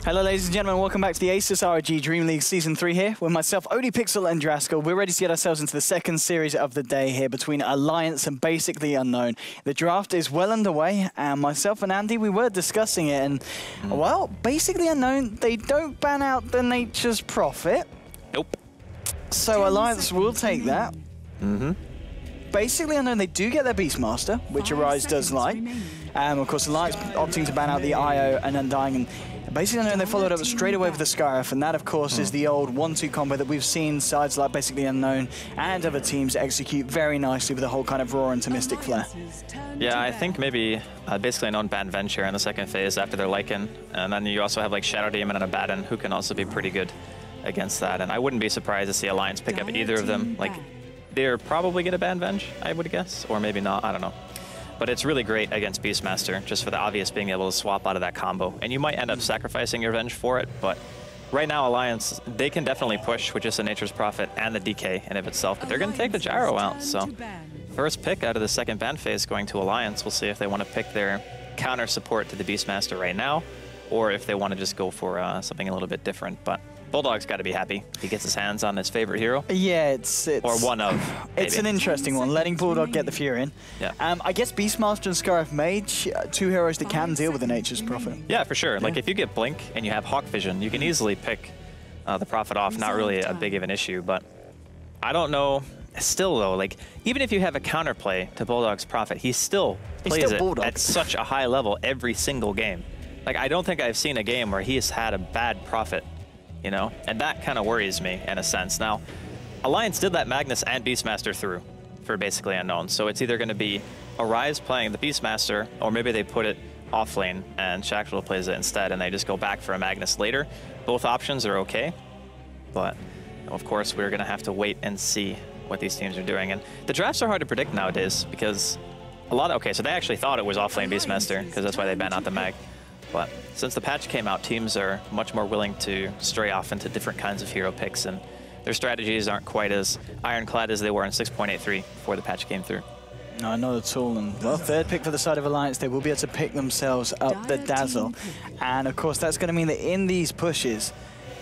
Hello ladies and gentlemen, welcome back to the ASUS ROG DreamLeague Season 3 here with myself, ODPixel and Draskell. We're ready to get ourselves into the second series of the day here between Alliance and Basically Unknown. The draft is well underway and myself and Andy, we were discussing it and, well, Basically Unknown, they don't ban out the Nature's Prophet. Nope. So Alliance will take that. Basically Unknown, they do get their Beastmaster, which Arise does like. Of course, Alliance opting to ban out the IO and Undying. And Basically Unknown, they followed up straight away with the Skyriff, and that, of course, is the old 1-2 combo that we've seen sides like Basically Unknown and other teams execute very nicely with the whole kind of Raw into Mystic Flare. Yeah, I think maybe Basically Unknown ban Venture in the second phase after their Lycan, and then you also have like Shadow Demon and Abaddon, who can also be pretty good against that, and I wouldn't be surprised to see Alliance pick up either of them. Like, they're probably going to ban Venge, I would guess, or maybe not, I don't know. But it's really great against Beastmaster, just for the obvious being able to swap out of that combo. And you might end up sacrificing your Venge for it, but right now Alliance, they can definitely push with just the Nature's Prophet and the DK in of itself, but they're going to take the Gyro out, so first pick out of the second ban phase going to Alliance. We'll see if they want to pick their counter support to the Beastmaster right now, or if they want to just go for something a little bit different. But Bulldog's got to be happy. He gets his hands on his favorite hero. Yeah, it's or one of. It's an interesting one, letting Bulldog get the Fury in. Yeah. I guess Beastmaster and Scarif Mage, two heroes that can deal with the Nature's Prophet. Yeah, for sure. Like if you get Blink and you have Hawk Vision, you can easily pick the Prophet off. Not really a big of an issue, but I don't know. Still though, like even if you have a counterplay to Bulldog's Prophet, he still plays it at such a high level every single game. Like I don't think I've seen a game where he's had a bad Prophet. You know, and that kind of worries me in a sense. Now, Alliance did let Magnus and Beastmaster through for Basically Unknown, so it's either going to be Arise playing the Beastmaster, or maybe they put it off lane and Shaxwell plays it instead, and they just go back for a Magnus later. Both options are okay, but of course we're going to have to wait and see what these teams are doing. And the drafts are hard to predict nowadays because a lot of, okay, so they actually thought it was off lane Beastmaster because that's why they banned out the Mag. But since the patch came out, teams are much more willing to stray off into different kinds of hero picks, and their strategies aren't quite as ironclad as they were in 6.83 before the patch came through. No, not at all. And well, third pick for the side of Alliance, they will be able to pick themselves up the Dazzle. And of course, that's going to mean that in these pushes,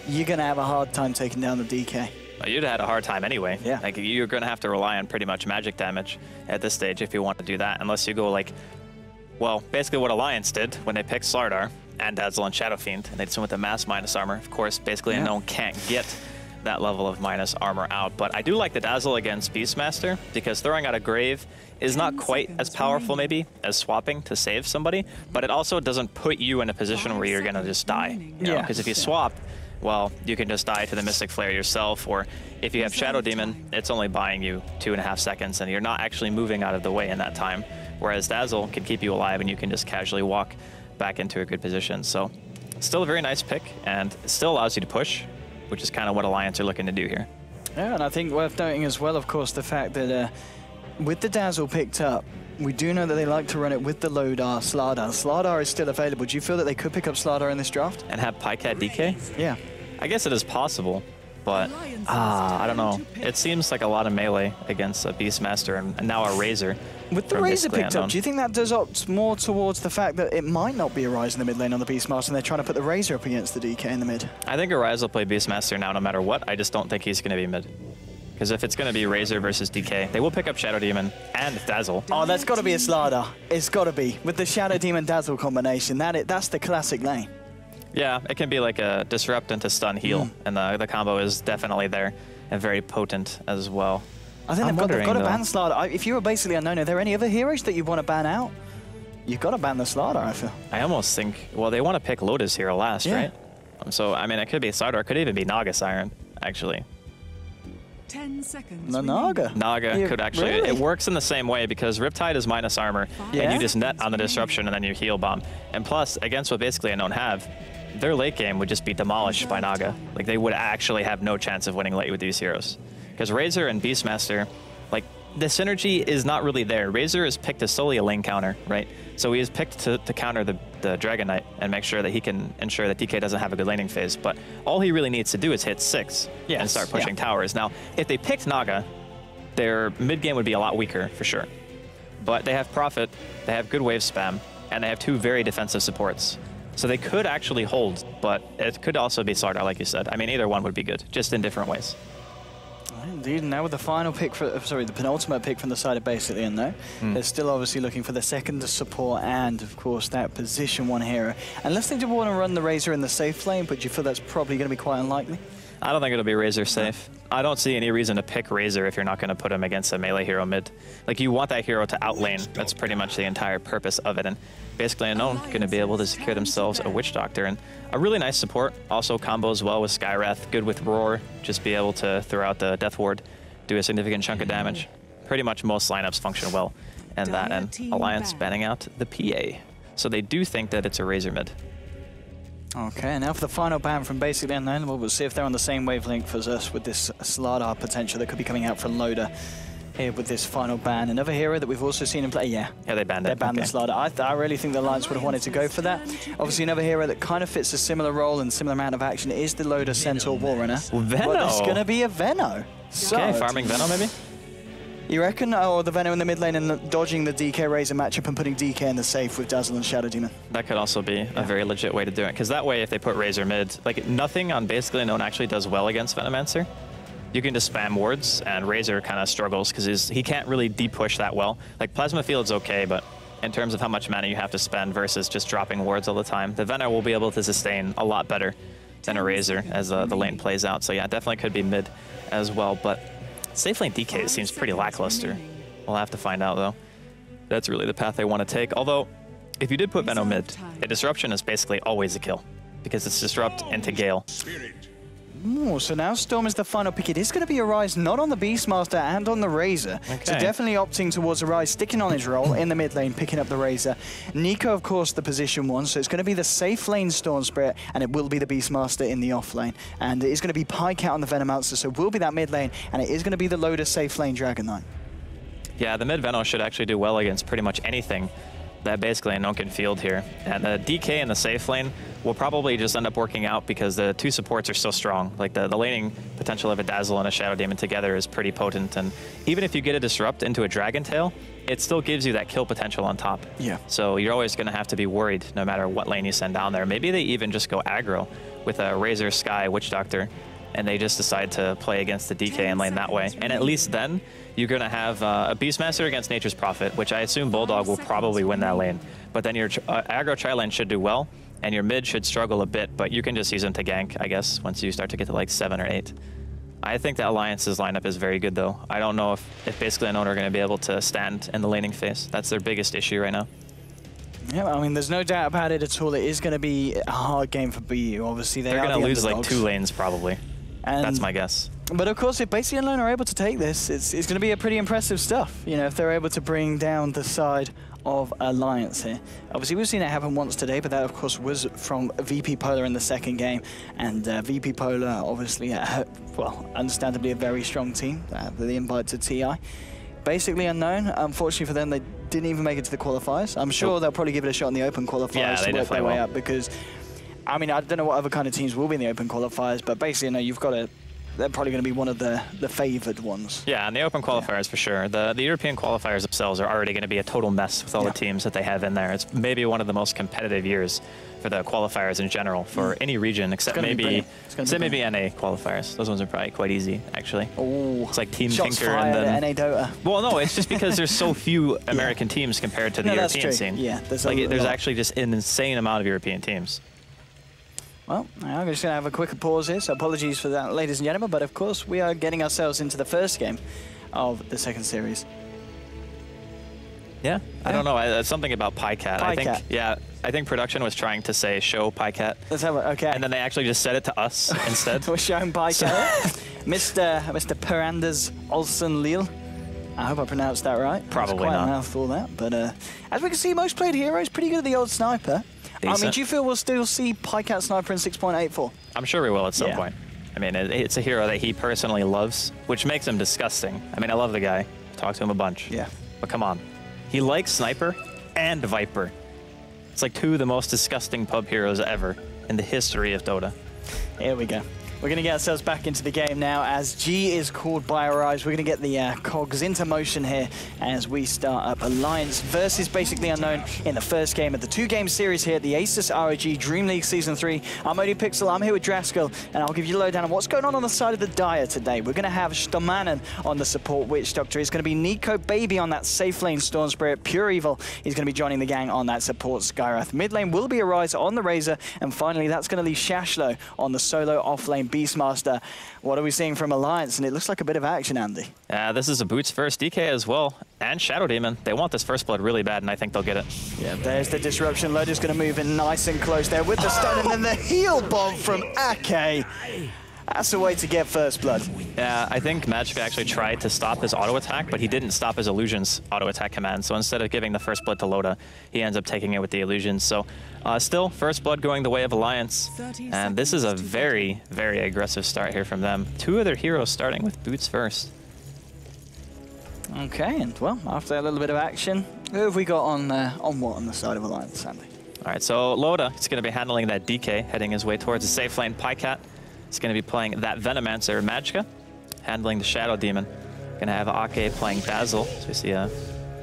you're going to have a hard time taking down the DK. Well, you'd have had a hard time anyway. Yeah. Like you're going to have to rely on pretty much magic damage at this stage if you want to do that, unless you go like, well, basically what Alliance did when they picked Slardar and Dazzle and Shadow Fiend, and they just went with the mass minus armor. Of course, Basically Unknown can't get that level of minus armor out, but I do like the Dazzle against Beastmaster because throwing out a Grave is not quite as powerful maybe as swapping to save somebody, but it also doesn't put you in a position where you're going to just die. You know? Because if you swap, well, you can just die to the Mystic Flare yourself, or if you have Shadow Demon, it's only buying you 2.5 seconds, and you're not actually moving out of the way in that time. Whereas Dazzle can keep you alive, and you can just casually walk back into a good position. So, still a very nice pick, and it still allows you to push, which is kind of what Alliance are looking to do here. Yeah, and I think worth noting as well, of course, the fact that with the Dazzle picked up, we do know that they like to run it with the Lodar, Slardar. Slardar is still available. Do you feel that they could pick up Slardar in this draft? And have Pycat DK? Yeah. I guess it is possible, but I don't know. It seems like a lot of melee against a Beastmaster and now a Razor. With the Razor picked up, do you think that does opt more towards the fact that it might not be Arise in the mid lane on the Beastmaster and they're trying to put the Razor up against the DK in the mid? I think Arise will play Beastmaster now no matter what. I just don't think he's going to be mid. Because if it's going to be Razor versus DK, they will pick up Shadow Demon and Dazzle. Oh, that's got to be a Slardar. It's got to be. With the Shadow Demon Dazzle combination, that's the classic lane. Yeah, it can be like a disrupt into stun heal, and the combo is definitely there and very potent as well. I think they've got to ban Slardar. If you were Basically Unknown, are there any other heroes that you want to ban out? You've got to ban the Slardar, I feel. I almost think, well, they want to pick Lotus hero last, right? So, I mean, it could be Slardar, it could even be Naga Siren, actually. 10 seconds. Naga. Naga could actually, really? It works in the same way because Riptide is minus armor, and you just net on the disruption and then you heal bomb. And plus, against what Basically Unknown have, their late game would just be demolished by Naga. Like, they would actually have no chance of winning late with these heroes. Because Razor and Beastmaster, like, the synergy is not really there. Razor is picked as solely a lane counter, right? So he is picked to counter the Dragon Knight and make sure that he can ensure that DK doesn't have a good laning phase. But all he really needs to do is hit 6 and start pushing towers. Now, if they picked Naga, their mid game would be a lot weaker, for sure. But they have Prophet, they have good wave spam, and they have 2 very defensive supports. So they could actually hold, but it could also be Slardar, like you said. I mean, either one would be good, just in different ways. Indeed, now with the final pick, the penultimate pick from the side of basically unknown, they're still obviously looking for the second support and, of course, that position 1 hero. Unless they do want to run the Razor in the safe lane, but you feel that's probably going to be quite unlikely? I don't think it'll be Razor safe. I don't see any reason to pick Razor if you're not going to put him against a melee hero mid. Like, you want that hero to outlane. That's pretty much the entire purpose of it. And basically Unknown going to be able to secure themselves a Witch Doctor. And a really nice support. Also combos well with Skywrath. Good with Roar. Just be able to throw out the Death Ward. Do a significant chunk of damage. Pretty much most lineups function well. And that and Alliance banning out the PA. So they do think that it's a Razor mid. Okay, now for the final ban from basically unknown, we'll see if they're on the same wavelength as us with this Slardar potential that could be coming out from Loader here with this final ban. Another hero that we've also seen in play, yeah, they banned it. They banned the Slardar. I really think the Alliance would have wanted to go for that. Obviously, another hero that kind of fits a similar role and similar amount of action is the Loader Centaur Warrunner. Veno! But it's going to be a Veno. So, okay, farming Veno maybe? You reckon? Or the Veno in the mid lane and dodging the DK Razor matchup and putting DK in the safe with Dazzle and Shadow Demon? That could also be a very legit way to do it. Because that way, if they put Razor mid, like nothing on basically Unknown actually does well against Venomancer. You can just spam wards, and Razor kind of struggles because he can't really de-push that well. Like Plasma Field's okay, but in terms of how much mana you have to spend versus just dropping wards all the time, the Veno will be able to sustain a lot better than a Razor as the lane plays out. So yeah, definitely could be mid as well. But safe lane DK seems pretty lackluster. We'll have to find out, though. That's really the path they want to take. Although, if you did put Veno mid, a disruption is basically always a kill because it's disrupt into Gale. Ooh, so now Storm is the final pick. It is going to be Arise not on the Beastmaster and on the Razor. Okay. So definitely opting towards Arise, sticking on his role in the mid lane, picking up the Razor. Nico, of course, the position 1, so it's going to be the safe lane Storm Spirit, and it will be the Beastmaster in the off lane. And it is going to be Pike out on the Venomancer, so it will be that mid lane, and it is going to be the Loader safe lane Dragon Knight. Yeah, the mid Veno should actually do well against pretty much anything that basically Unknown can field here. And the DK in the safe lane will probably just end up working out because the two supports are so strong. Like the laning potential of a Dazzle and a Shadow Demon together is pretty potent. And even if you get a Disrupt into a Dragon Tail, it still gives you that kill potential on top. Yeah. So you're always going to have to be worried no matter what lane you send down there. Maybe they even just go aggro with a Razor, Sky, Witch Doctor, and they just decide to play against the DK and lane that way. And at least then, you're going to have a Beastmaster against Nature's Prophet, which I assume Bulldog will probably win that lane. But then your aggro tri-lane should do well, and your mid should struggle a bit, but you can just use them to gank, I guess, once you start to get to like 7 or 8. I think the Alliance's lineup is very good, though. I don't know if basically Unknown are going to be able to stand in the laning phase. That's their biggest issue right now. Yeah, I mean, there's no doubt about it at all. It is going to be a hard game for BU. Obviously, they're going to lose like 2 lanes, probably. And that's my guess. But of course, if basically Unknown are able to take this, it's going to be a pretty impressive stuff. You know, if they're able to bring down the side of Alliance here. Obviously, we've seen it happen once today, but that, of course, was from VP Polar in the second game. And VP Polar, obviously, well, understandably a very strong team. The invite to TI. Basically Unknown, unfortunately for them, they didn't even make it to the qualifiers. I'm sure they'll probably give it a shot in the open qualifiers to work their way up because, I mean, I don't know what other kind of teams will be in the open qualifiers, but basically, you know, you've got to... They're probably going to be one of the favoured ones. Yeah, and the open qualifiers for sure. The European qualifiers themselves are already going to be a total mess with all the teams that they have in there. It's maybe one of the most competitive years for the qualifiers in general for any region, except maybe NA qualifiers. Those ones are probably quite easy, actually. Oh, it's like Team Shots Tinker and then NA Dota. Well, no, it's just because there's so few American teams compared to the European scene. Yeah, there's actually just an insane amount of European teams. Well, I'm just going to have a quick pause here, so apologies for that, ladies and gentlemen, but of course we are getting ourselves into the first game of the second series. Yeah, I don't know. Something about PyCat. I think production was trying to say show PyCat. Let's have it, okay. And then they actually just said it to us instead. We're showing PyCat. Mr. Perandas Olsen Lille. I hope I pronounced that right. Probably quite not. A mouthful, that. But as we can see, most played hero is pretty good at the old sniper. Decent. I mean, do you feel we'll still see PyCat Sniper in 6.84? I'm sure we will at some point. I mean, it's a hero that he personally loves, which makes him disgusting. I mean, I love the guy. Talk to him a bunch. Yeah. But come on. He likes Sniper and Viper. It's like 2 of the most disgusting pub heroes ever in the history of Dota. Here we go. We're going to get ourselves back into the game now as G is called by Arise. We're going to get the cogs into motion here as we start up Alliance versus Basically Unknown in the first game of the 2-game series here at the ASUS ROG DreamLeague Season 3. I'm ODPixel, I'm here with Draskell, and I'll give you a lowdown on what's going on the side of the Dire today. We're going to have Stomanen on the support Witch Doctor. It's going to be Nico Baby on that safe lane Storm Spirit. Pure Evil is going to be joining the gang on that support Skyrath. Mid lane will be Arise on the Razor, and finally that's going to leave Shashlo on the solo off lane Beastmaster. What are we seeing from Alliance? And it looks like a bit of action, Andy. Yeah, this is a Boots first DK as well, and Shadow Demon. They want this first blood really bad, and I think they'll get it. Yeah, there's the disruption. Loda's going to move in nice and close there with the stun, and then the heal bomb from Ake. That's the way to get first blood. Yeah, I think Magic actually tried to stop his auto attack, but he didn't stop his illusions auto attack command. So instead of giving the first blood to Loda, he ends up taking it with the illusions. So still, first blood going the way of Alliance. And this is a very, very aggressive start here from them. 2 of their heroes starting with Boots first. Okay, and well, after a little bit of action, who have we got on what on the side of Alliance, Andy? All right, so Loda is going to be handling that DK, heading his way towards the safe lane. Pycat is going to be playing that Venomancer Magicka, handling the Shadow Demon. Going to have Ake playing Dazzle. So we see a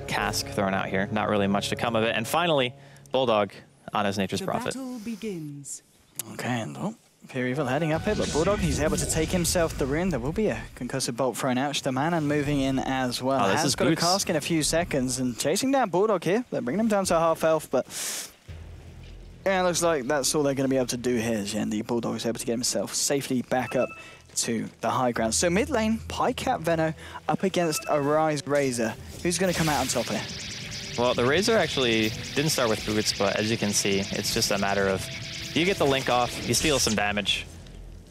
cask thrown out here. Not really much to come of it. And finally, Bulldog on his Nature's Prophet. The battle begins. Okay, and oh, Pure Evil heading up here, but Bulldog, he's able to take himself the rune. There will be a concussive bolt thrown out. Stomanen moving in as well. Oh, this has is got Boots. a cask in a few seconds and chasing down Bulldog here. They're bringing him down to half health, but yeah, it looks like that's all they're going to be able to do here. And the Bulldog is able to get himself safely back up to the high ground. So mid lane, Pycat Veno up against Arise Razor. Who's going to come out on top here? Well, the Razor actually didn't start with Boots, but as you can see, it's just a matter of you get the link off, you steal some damage,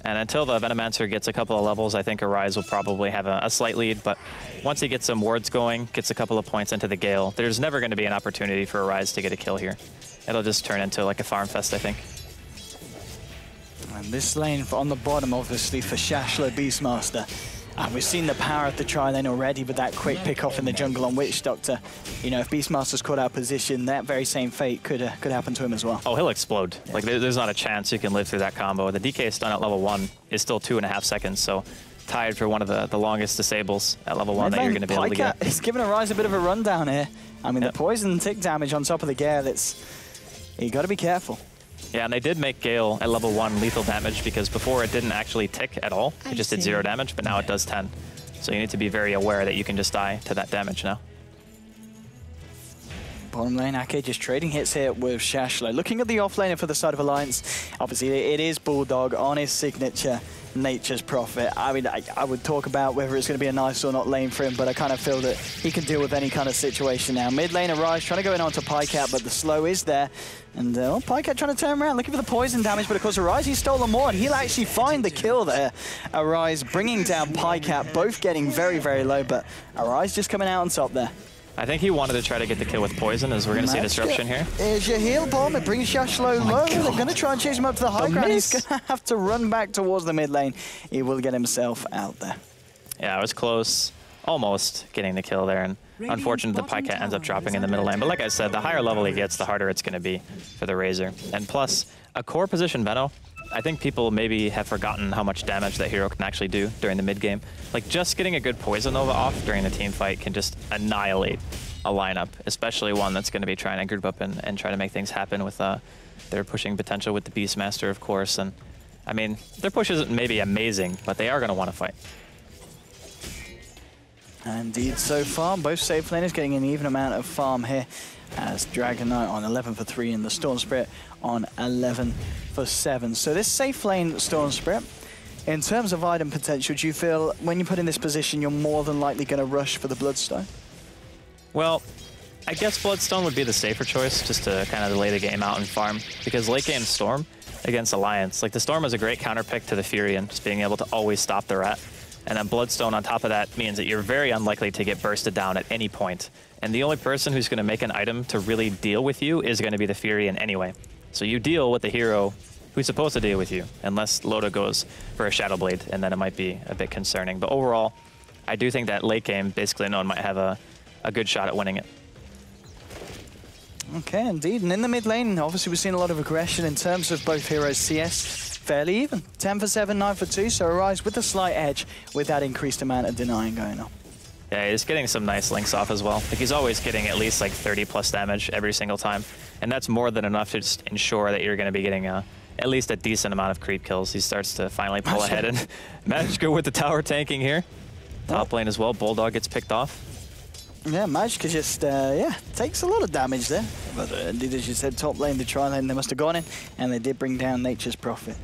and until the Venomancer gets a couple of levels, I think Arise will probably have a slight lead, but once he gets some wards going, gets a couple of points into the Gale, there's never going to be an opportunity for Arise to get a kill here. It'll just turn into like a farm fest, I think. And this lane on the bottom, obviously, for Shashlo Beastmaster. And we've seen the power of the tri-lane already with that quick pick-off in the jungle on Witch Doctor. You know, if Beastmaster's caught out of position, that very same fate could happen to him as well. Oh, he'll explode. Yeah. Like, there's not a chance you can live through that combo. The DK stun at level 1 is still 2.5 seconds, so tied for one of the longest disables at level 1 that you're going to be able to get. It's giving Arise a bit of a rundown here. I mean, the poison tick damage on top of the Gale, you got to be careful. Yeah, and they did make Gale at level 1 lethal damage because before it didn't actually tick at all. It just did 0 damage, but now it does 10. So you need to be very aware that you can just die to that damage now. Bottom lane, Ake just trading hits here with Shashlo. Looking at the offlaner for the side of Alliance, obviously it is Bulldog on his signature Nature's Prophet. I mean, I would talk about whether it's going to be a nice or not lane for him, but I kind of feel that he can deal with any kind of situation now. Mid lane, Arise trying to go in onto Pycat, but the slow is there. And Pycat trying to turn around, looking for the poison damage, but of course Arise, he's stolen more, and he'll actually find the kill there. Arise bringing down Pycat, both getting very, very low, but Arise just coming out on top there. I think he wanted to try to get the kill with poison, as we're going to see disruption here. Here's your heal bomb. It brings Shashlo low. They're going to try and chase him up to the high ground. He's going to have to run back towards the mid lane. He will get himself out there. Yeah, it was close. Almost getting the kill there. And unfortunately, the Pycat ends up dropping in the middle lane. But like I said, the higher level he gets, the harder it's going to be for the Razor. And plus, a core position Veno, I think people maybe have forgotten how much damage that hero can actually do during the mid game. Like, just getting a good Poison Nova off during the team fight can just annihilate a lineup, especially one that's going to be trying to group up and try to make things happen with their pushing potential with the Beastmaster, of course. And I mean, their push isn't maybe amazing, but they are going to want to fight. Indeed, so far, both safe laners getting an even amount of farm here, as Dragon Knight on 11 for 3 and the Storm Spirit on 11 for 7. So this safe lane Storm Spirit, in terms of item potential, do you feel when you put in this position, you're more than likely going to rush for the Bloodstone? Well, I guess Bloodstone would be the safer choice, just to kind of delay the game out and farm, because late game Storm against Alliance, like the Storm is a great counter pick to the Fury and just being able to always stop the Rat. And then Bloodstone on top of that means that you're very unlikely to get bursted down at any point. And the only person who's going to make an item to really deal with you is going to be the Fury in anyway. So you deal with the hero who's supposed to deal with you, unless Loda goes for a Shadow Blade, and then it might be a bit concerning. But overall, I do think that late game, basically, no one might have a good shot at winning it. Okay, indeed. And in the mid lane, obviously we've seen a lot of aggression in terms of both heroes. CS fairly even. 10 for 7, 9 for 2, so Arise with a slight edge with that increased amount of denying going on. Yeah, he's getting some nice links off as well. Like, he's always getting at least like 30 plus damage every single time. And that's more than enough to just ensure that you're going to be getting at least a decent amount of creep kills. He starts to finally pull ahead and manage to go with the tower tanking here. Top lane as well, Bulldog gets picked off. Yeah, Magicka just, takes a lot of damage there. But indeed, as you said, top lane, the tri lane, they must have gone in, and they did bring down Nature's Prophet.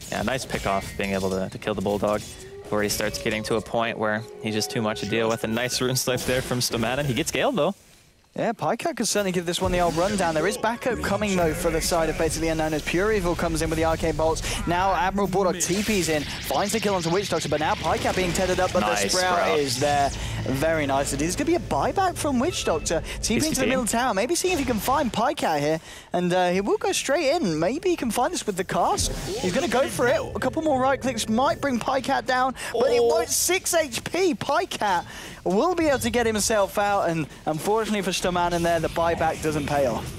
Yeah, nice pick off, being able to kill the Bulldog before he starts getting to a point where he's just too much to deal with. A nice rune slice there from Stomanen. He gets scaled, though. Yeah, Pycat could certainly give this one the old rundown. There is backup coming, though, for the side of basically unknown as Pure Evil comes in with the arcane bolts. Now Admiral Bulldog TP's in, finds the kill onto Witch Doctor, but now Pycat being tethered up, but nice, the Sprout is there. Very nice. There's going to be a buyback from Witch Doctor. TP into the middle tower, maybe seeing if he can find Pycat here, and he will go straight in. Maybe he can find this with the cast. He's going to go for it. A couple more right clicks might bring Pycat down, but it won't. 6 HP. Pycat will be able to get himself out, and unfortunately for Stomanen there, the buyback doesn't pay off.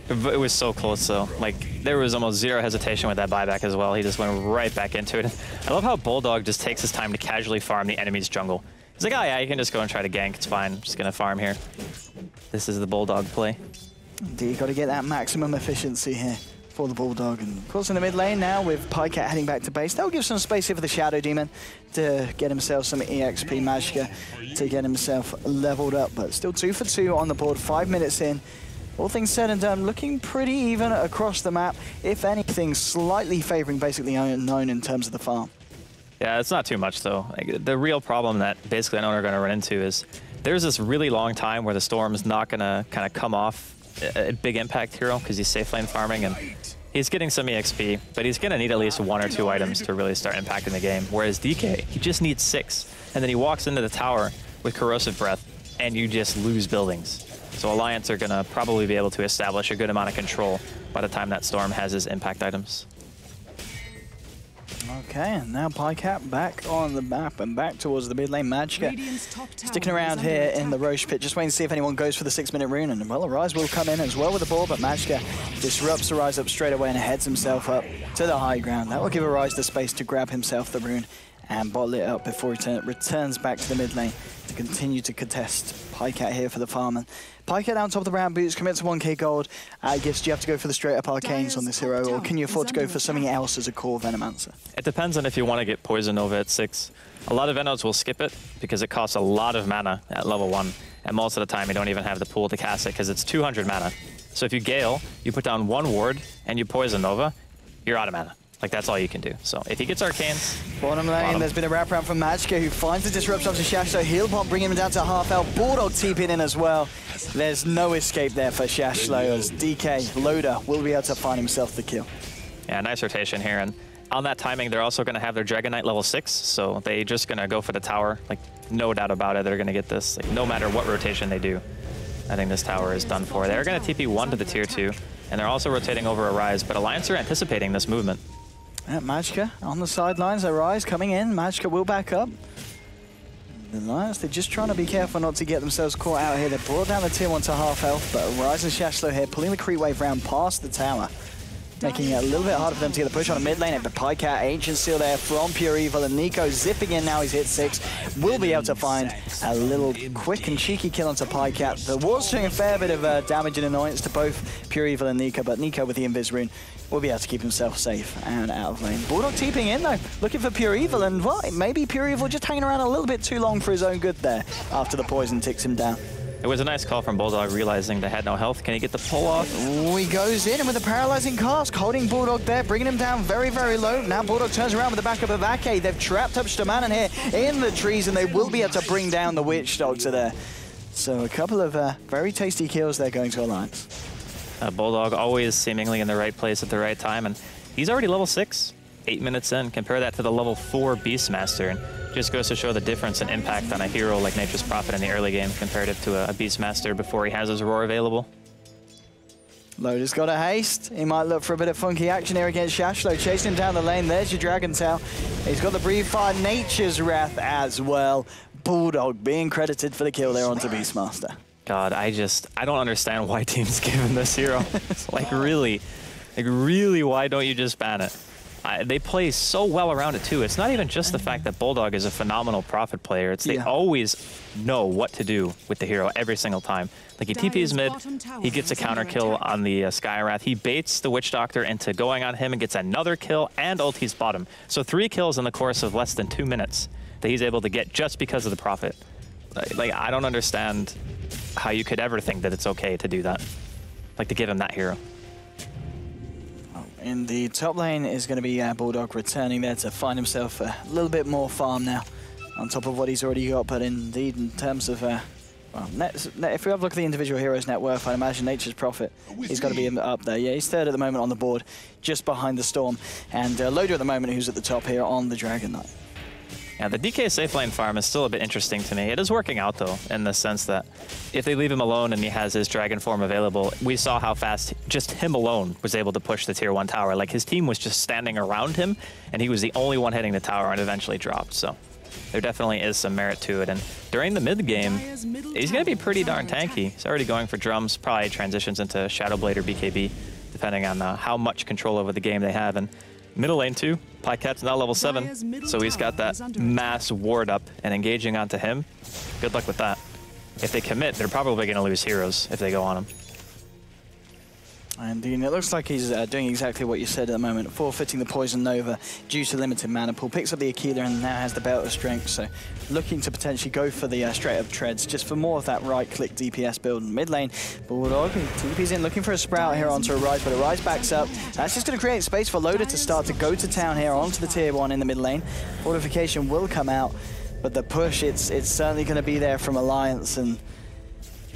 It was so close, though. Like, there was almost zero hesitation with that buyback as well. He just went right back into it. I love how Bulldog just takes his time to casually farm the enemy's jungle. He's like, oh yeah, you can just go and try to gank. It's fine. I'm just going to farm here. This is the Bulldog play. Indeed, you got to get that maximum efficiency here for the Bulldog. And of course in the mid lane now with Pycat heading back to base. That'll give some space here for the Shadow Demon to get himself some EXP. Magicka to get himself leveled up, but still 2 for 2 on the board, 5 minutes in. All things said and done, looking pretty even across the map. If anything, slightly favoring basically unknown in terms of the farm. Yeah, it's not too much though. Like, the real problem that basically unknown are going to run into is there's this really long time where the Storm's not going to kind of come off a big impact hero because he's safe lane farming and he's getting some EXP, but he's going to need at least 1 or 2 items to really start impacting the game. Whereas DK, he just needs 6, and then he walks into the tower with Corrosive Breath, and you just lose buildings. So Alliance are going to probably be able to establish a good amount of control by the time that Storm has his impact items. Okay, and now Pycat back on the map and back towards the mid lane. Magicka sticking around here in the Roche pit, just waiting to see if anyone goes for the 6-minute rune. And well, Arise will come in as well with the ball, but Magicka disrupts Arise up straight away and heads himself up to the high ground. That will give Arise the space to grab himself the rune and bottle it up before he returns back to the mid lane to continue to contest Pycat here for the farm. Pycat on top of the round boots, commits to 1k gold. I guess do you have to go for the straight up arcanes on this hero, or can you afford to go for something else as a core Venomancer? It depends on if you want to get Poison Nova at 6. A lot of Venos will skip it because it costs a lot of mana at level 1, and most of the time you don't even have the pool to cast it because it's 200 mana. So if you Gale, you put down 1 ward and you Poison Nova, you're out of mana. Like, that's all you can do. So if he gets Arcanes... Bottom lane, there's been a wraparound from Magicka, who finds the disruption to Shashlo. Heal Pump bringing him down to half health. Bulldog TPing in as well. There's no escape there for Shashlo, as DK, Loader, will be able to find himself the kill. Yeah, nice rotation here. And on that timing, they're also going to have their Dragon Knight level 6, so they're just going to go for the tower. Like, no doubt about it, they're going to get this. Like, no matter what rotation they do, I think this tower is done for. They're going to TP 1 to the tier 2, and they're also rotating over Arise, but Alliance are anticipating this movement. Yeah, Magicka on the sidelines, Arise coming in. Magicka will back up. The Alliance, they're just trying to be careful not to get themselves caught out here. They brought down the tier 1 to half health, but Arise and Shashlo here pulling the creep wave round past the tower, making it a little bit harder for them to get the push on a mid lane. But Pycat, Ancient Seal there from Pure Evil, and Nico zipping in now. He's hit 6. Will be able to find a little quick and cheeky kill onto Pycat. The ward's doing a fair bit of damage and annoyance to both Pure Evil and Nico, but Nico with the Invis rune will be able to keep himself safe and out of lane. Bulldog TPing in though, looking for Pure Evil, and what? Maybe Pure Evil just hanging around a little bit too long for his own good there after the poison ticks him down. It was a nice call from Bulldog, realizing they had no health. Can he get the pull off? Oh, he goes in, and with a paralyzing cask, holding Bulldog there, bringing him down very, very low. Now Bulldog turns around with the backup of Ake. They've trapped up Stomanen here in the trees, and they will be able to bring down the Witch Doctor there. So a couple of very tasty kills there going to Alliance. Bulldog always seemingly in the right place at the right time, and he's already level 6, 8 minutes in. Compare that to the level 4 Beastmaster, and just goes to show the difference in impact on a hero like Nature's Prophet in the early game comparative to a Beastmaster before he has his Roar available. Loader's got a haste. He might look for a bit of funky action here against Shashlo, chasing him down the lane. There's your Dragon Tail. He's got the Breathe Fire, Nature's Wrath as well. Bulldog being credited for the kill there onto Beastmaster. God, I don't understand why teams give him this hero. Like really, why don't you just ban it? They play so well around it too. It's not even just the fact that Bulldog is a phenomenal Prophet player. It's they always know what to do with the hero every single time. Like he TPs mid, he gets a counter kill on the Skywrath. He baits the Witch Doctor into going on him and gets another kill and ultis bottom. So 3 kills in the course of less than 2 minutes that he's able to get just because of the Prophet. Like I don't understand how you could ever think that it's okay to do that. Like to give him that hero. In the top lane is going to be Bulldog returning there to find himself a little bit more farm now on top of what he's already got. But indeed, in terms of, well, if we have a look at the individual heroes' net worth, I'd imagine Nature's Prophet is got to be up there. Yeah, he's third at the moment on the board, just behind the Storm. And Loader at the moment, who's at the top here on the Dragon Knight. Yeah, the DK safe lane farm is still a bit interesting to me. It is working out, though, in the sense that if they leave him alone and he has his dragon form available, we saw how fast just him alone was able to push the tier 1 tower. Like, his team was just standing around him, and he was the only one hitting the tower and eventually dropped. So there definitely is some merit to it. And during the mid game, he's going to be pretty darn tanky. He's already going for drums, probably transitions into Shadowblade or BKB, depending on how much control over the game they have. And middle lane too, Pykat's now level 7, so he's got that mass ward up and engaging onto him. Good luck with that. If they commit, they're probably going to lose heroes if they go on him. And it looks like he's doing exactly what you said at the moment, forfeiting the Poison Nova due to limited mana pool, picks up the Aquila and now has the Belt of Strength, so looking to potentially go for the straight up treads, just for more of that right-click DPS build in mid lane. Bulldog, TP's in, looking for a Sprout here onto a Rise, but a Rise backs up. That's just going to create space for Loader to start to go to town here onto the tier 1 in the mid lane. Fortification will come out, but the push, it's certainly going to be there from Alliance, and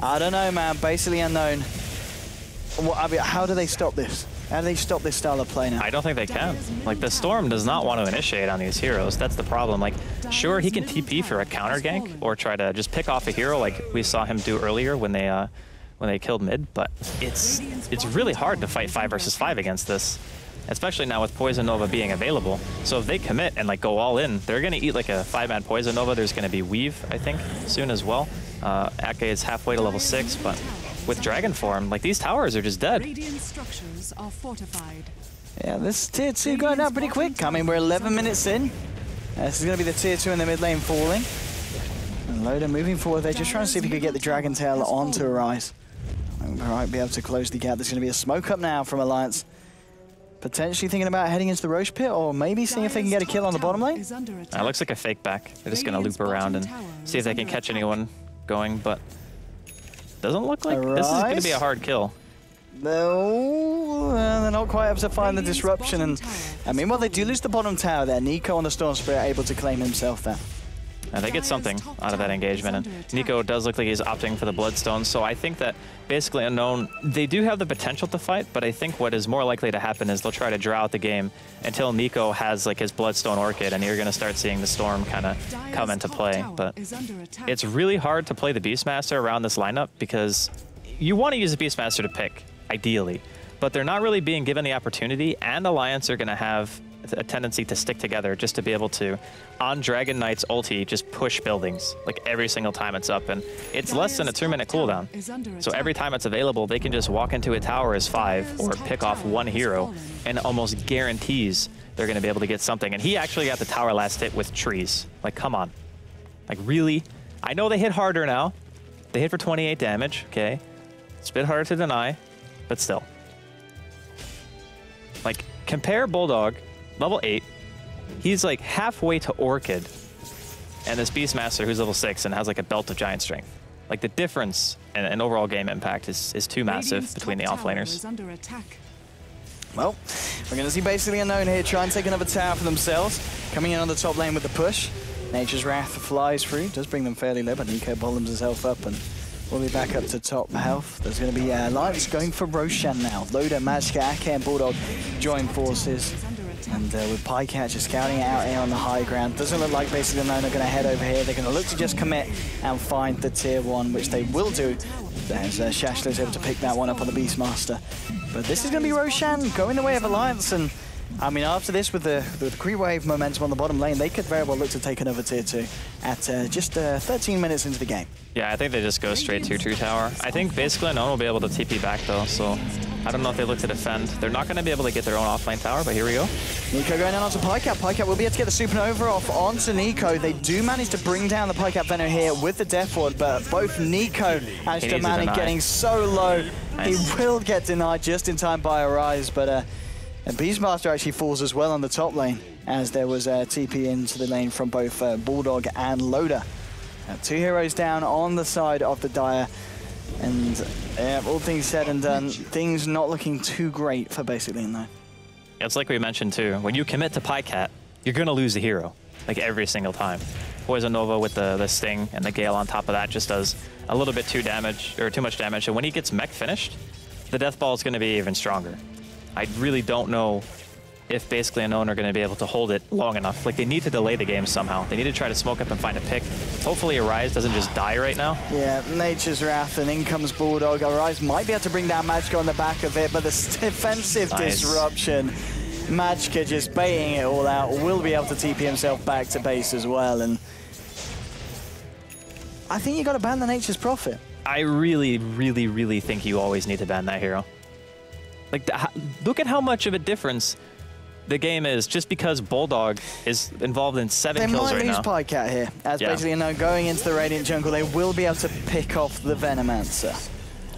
I don't know, man, basically unknown. I mean, how do they stop this? How do they stop this style of play now? I don't think they can. Like, the Storm does not want to initiate on these heroes. That's the problem. Like, sure, he can TP for a counter gank or try to just pick off a hero like we saw him do earlier when they killed mid, but it's really hard to fight 5 versus 5 against this, especially now with Poison Nova being available. So if they commit and like go all in, they're going to eat like a 5-man Poison Nova. There's going to be Weave, I think, soon as well. Ake is halfway to level 6, but with Dragon Form, like, these towers are just dead. Radiant structures are fortified. Yeah, this tier 2 going down pretty quick. I mean, we're 11 minutes in. This is going to be the tier 2 in the mid lane falling. And Loader moving forward. They're just trying to see if he could get the Dragon Tail onto a Rise. And we might be able to close the gap. There's going to be a smoke up now from Alliance. Potentially thinking about heading into the Roche pit, or maybe seeing if they can get a kill on the bottom lane. It looks like a fake back. They're just going to loop around and see if they can catch anyone going, but doesn't look like this is going to be a hard kill. No, they're not quite able to find the disruption. And I mean, well, they do lose the bottom tower there. Nico on the Storm Spirit able to claim himself there. And they get something out of that engagement, and Nico does look like he's opting for the Bloodstone, so I think that basically Unknown, they do have the potential to fight, but I think what is more likely to happen is they'll try to draw out the game until Nico has like his Bloodstone Orchid, and you're going to start seeing the Storm kind of come into play. But it's really hard to play the Beastmaster around this lineup because you want to use the Beastmaster to pick, ideally, but they're not really being given the opportunity, and Alliance are going to have a tendency to stick together just to be able to, on Dragon Knight's ulti, just push buildings like every single time it's up, and it's less than a 2-minute cooldown. So every time it's available, they can just walk into a tower as 5 or pick off one hero, and almost guarantees they're going to be able to get something. And he actually got the tower last hit with trees. Like, come on. Like, really? I know they hit harder now. They hit for 28 damage, okay? It's a bit harder to deny, but still. Like, compare Bulldog, level 8, he's like halfway to Orchid, and this Beastmaster who's level 6 and has like a belt of giant strength. Like, the difference and overall game impact is too massive between the offlaners. Well, we're going to see basically Unknown here try and take another tower for themselves. Coming in on the top lane with the push. Nature's Wrath flies through, does bring them fairly low, but Nico bottoms himself up and will be back up to top health. There's going to be Alliance going for Roshan now. Loader, Magicka, Ake and Bulldog join forces. And with Pycat just scouting it out here on the high ground. Doesn't look like basically Unknown are going to head over here. They're going to look to just commit and find the tier 1, which they will do. As Shashler's able to pick that one up on the Beastmaster. But this is going to be Roshan going the way of Alliance, and I mean, after this, with the creep wave momentum on the bottom lane, they could very well look to take another tier 2 at just 13 minutes into the game. Yeah, I think they just go straight to 2 tower. I think basically no one will be able to TP back though, so I don't know if they look to defend. They're not going to be able to get their own offlane tower, but here we go. Nico going in onto Pycat. Pycat will be able to get the supernova off onto Nico. They do manage to bring down the Pycat Venom here with the Death Ward, but both Nico and Stamani getting so low. Nice. He will get denied just in time by Arise, but Beastmaster actually falls as well on the top lane, as there was a TP into the lane from both Bulldog and Loader. 2 heroes down on the side of the Dire, and all things said and done, things not looking too great for basically in there. It's like we mentioned too, when you commit to Pycat, you're going to lose a hero, like every single time. Poison Nova with the Sting and the Gale on top of that just does a little bit too much damage, and when he gets mech finished, the Death Ball is going to be even stronger. I really don't know if basically Unknown are going to be able to hold it long enough. Like, they need to delay the game somehow. They need to try to smoke up and find a pick. Hopefully Arise doesn't just die right now. Yeah, Nature's Wrath, and in comes Bulldog. Arise might be able to bring down Magicka on the back of it, but the defensive disruption, Magicka just baiting it all out, will be able to TP himself back to base as well. And I think you got to ban the Nature's Prophet. I really, really, really think you always need to ban that hero. Like, look at how much of a difference the game is just because Bulldog is involved in 7 kills right now. They might lose Pycat here, as basically, you know, going into the Radiant jungle, they will be able to pick off the Venomancer.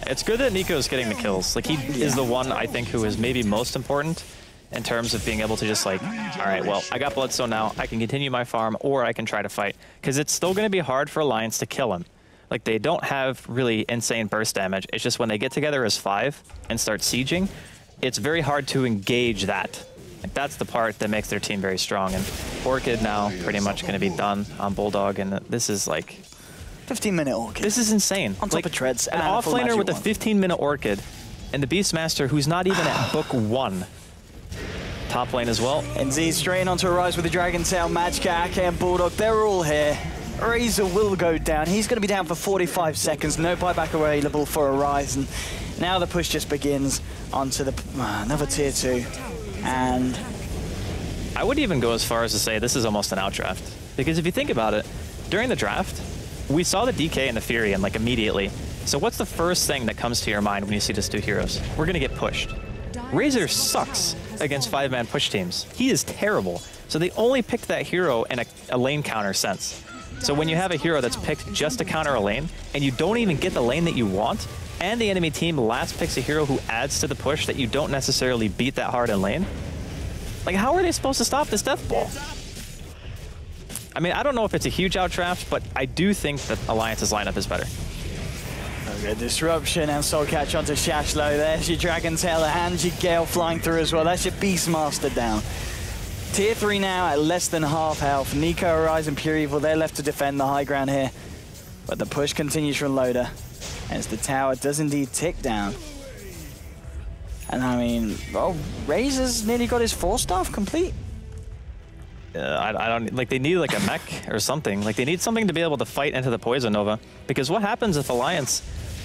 It's good that Nico's getting the kills. Like, he is the one, I think, who is maybe most important in terms of being able to just like, all right, well, I got Bloodstone now, I can continue my farm, or I can try to fight. Because it's still going to be hard for Alliance to kill him. Like, they don't have really insane burst damage. It's just when they get together as 5 and start sieging, it's very hard to engage that. Like, that's the part that makes their team very strong. And Orchid now pretty much going to be done on Bulldog, and this is like 15-minute Orchid. This is insane. On top of treads. An offlaner with a 15-minute Orchid, and the Beastmaster who's not even at book 1. Top lane as well. And Z straight onto Arise with the Dragon Tail, Magicka, AK, and Bulldog. They're all here. Razor will go down. He's going to be down for 45 seconds. No buyback available for Arise. And now the push just begins onto the another tier 2. And I would even go as far as to say this is almost an outdraft. Because if you think about it, during the draft, we saw the DK and the Fury and like immediately. So what's the first thing that comes to your mind when you see just 2 heroes? We're going to get pushed. Razor sucks against 5-man push teams. He is terrible. So they only picked that hero in a lane counter sense. So when you have a hero that's picked just to counter a lane, and you don't even get the lane that you want, and the enemy team last picks a hero who adds to the push that you don't necessarily beat that hard in lane, like, how are they supposed to stop this Death Ball? I mean, I don't know if it's a huge outdraft, but I do think that Alliance's lineup is better. Okay, disruption and Soul Catch onto Shashlo. There's your Dragon Tail and your Gale flying through as well. That's your Beastmaster down. Tier 3 now at less than half health. Nico, Arise, and Pure Evil, they're left to defend the high ground here. But the push continues from Loader, as the tower does indeed tick down. And I mean, well, Razor's nearly got his 4-staff complete. I don't, like, they need like a mech or something. Like, they need something to be able to fight into the Poison Nova. Because what happens if Alliance,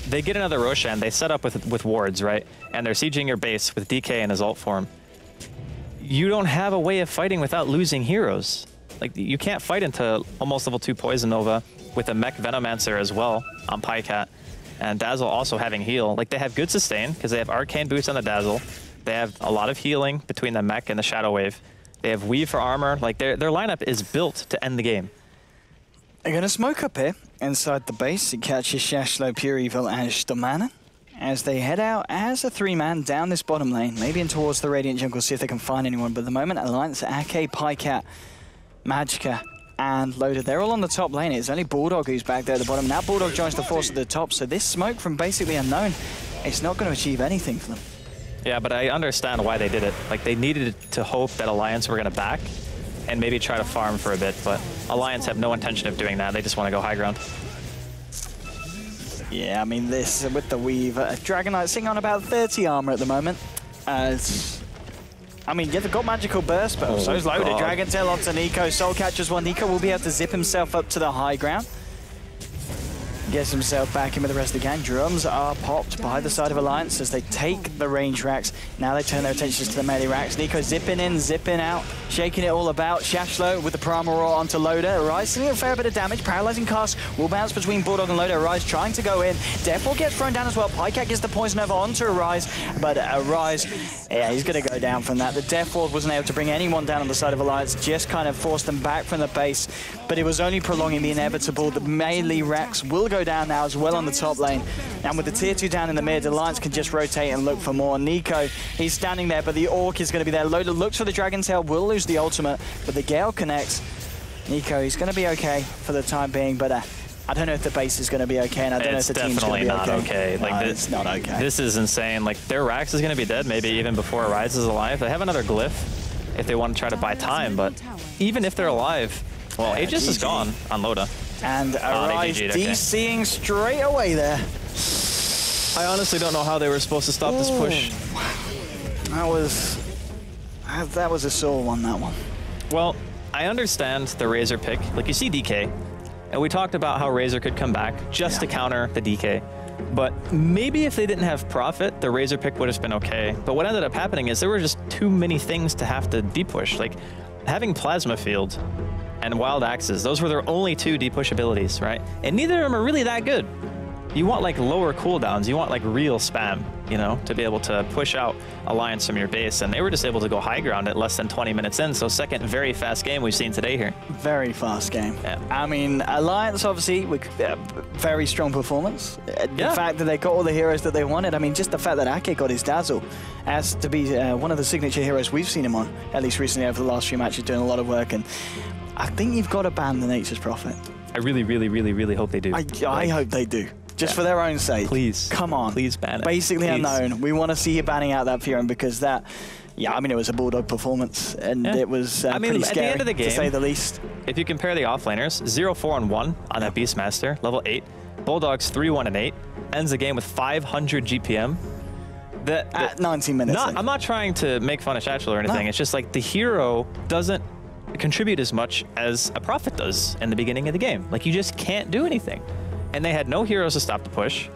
they get another Roshan, they set up with wards, right? And they're sieging your base with DK in his ult form. You don't have a way of fighting without losing heroes. Like, you can't fight into almost level 2 Poison Nova with a mech Venomancer as well on Pycat. And Dazzle also having heal. Like, they have good sustain because they have Arcane Boots on the Dazzle. They have a lot of healing between the mech and the Shadow Wave. They have Weave for armor. Like, their lineup is built to end the game. They're going to smoke up here inside the base. It catches Shashlo, Pure Evil, and Stamana as they head out as a 3-man down this bottom lane, maybe in towards the Radiant jungle, see if they can find anyone. But at the moment, Alliance, AK, Pycat, Magicka, and Loader, they're all on the top lane. It's only Bulldog who's back there at the bottom. Now Bulldog joins the force at the top, so this smoke from basically Unknown, it's not going to achieve anything for them. Yeah, but I understand why they did it. Like, they needed to hope that Alliance were going to back and maybe try to farm for a bit, but Alliance have no intention of doing that. They just want to go high ground. Yeah, I mean, this with the Weave, Dragon Knight sitting on about 30 armor at the moment. I mean, yeah, they've got magical burst, but so's Loaded. Dragon Tail onto Nico. Soul Catches one. Nico will be able to zip himself up to the high ground. Gets himself back in with the rest of the gang. Drums are popped by the side of Alliance as they take the range racks. Now they turn their attentions to the melee racks. Nico zipping in, zipping out, shaking it all about. Shashlo with the Primal Roar onto Loader. Arise doing a fair bit of damage. Paralyzing cast will bounce between Bulldog and Loader. Arise trying to go in. Deathwall gets thrown down as well. Pycat gets the poison over onto Arise, but Arise, yeah, he's going to go down from that. The Deathwall wasn't able to bring anyone down on the side of Alliance, just kind of forced them back from the base, but it was only prolonging the inevitable. The melee racks will go down now as well on the top lane, and with the tier 2 down in the mid, Alliance can just rotate and look for more. Nico, he's standing there, but the Orc is going to be there. Loader looks for the Dragon Tail, will lose the ultimate, but the Gale connects. Nico, he's going to be okay for the time being, but I don't know if the base is going to be okay, and I don't know if the team's going to be okay. It's definitely not okay. Like, no, it's not okay. This is insane. Like, their Rax is going to be dead, maybe even before Arise is alive. They have another Glyph if they want to try to buy time, but even if they're alive, well, Aegis is gone on Loda. And Arise DCing straight away there. I honestly don't know how they were supposed to stop this push. That was a sore one, that one. Well, I understand the Razor pick. Like, you see DK, and we talked about how Razor could come back just to counter the DK. But maybe if they didn't have Prophet, the Razor pick would have been okay. But what ended up happening is there were just too many things to have to depush. Like, having Plasma Field and Wild Axes, those were their only 2 depush abilities, right? And neither of them are really that good. You want like lower cooldowns, you want like real spam, you know, to be able to push out Alliance from your base, and they were just able to go high ground at less than 20 minutes in, so second very fast game we've seen today here. Very fast game. Yeah. I mean, Alliance obviously, with very strong performance. The fact that they got all the heroes that they wanted, I mean, just the fact that Ake got his Dazzle as to be one of the signature heroes we've seen him on, at least recently over the last few matches, doing a lot of work, and I think you've got to ban the Nature's Prophet. I really, really, really, really hope they do. I hope they do. Just for their own sake. Please. Come on. Please ban it. Basically unknown. We want to see you banning out that Furon because that, yeah, I mean, it was a Bulldog performance and it was pretty scary, at the end of the game, to say the least. If you compare the offlaners, 0-4-1 on that Beastmaster, level 8. Bulldogs 3-1-8. Ends the game with 500 GPM. At 19 minutes. I'm not trying to make fun of Shachel or anything. No. It's just like the hero doesn't contribute as much as a Prophet does in the beginning of the game. Like, you just can't do anything. And they had no heroes to stop the push.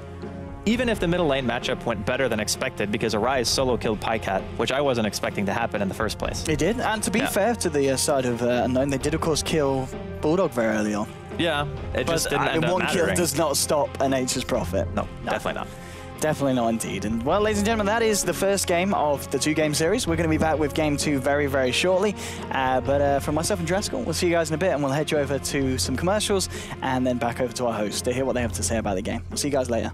Even if the middle lane matchup went better than expected, because Arise solo killed Pycat, which I wasn't expecting to happen in the first place. It did, and to be fair to the side of Unknown, they did of course kill Bulldog very early on. Yeah, it just didn't end up one mattering. Kill does not stop a Nature's Prophet. No, definitely not. Definitely not indeed. And well, ladies and gentlemen, that is the first game of the 2-game series. We're going to be back with game 2 very, very shortly. But from myself and Dreskel, we'll see you guys in a bit, and we'll head you over to some commercials and then back over to our host to hear what they have to say about the game. We'll see you guys later.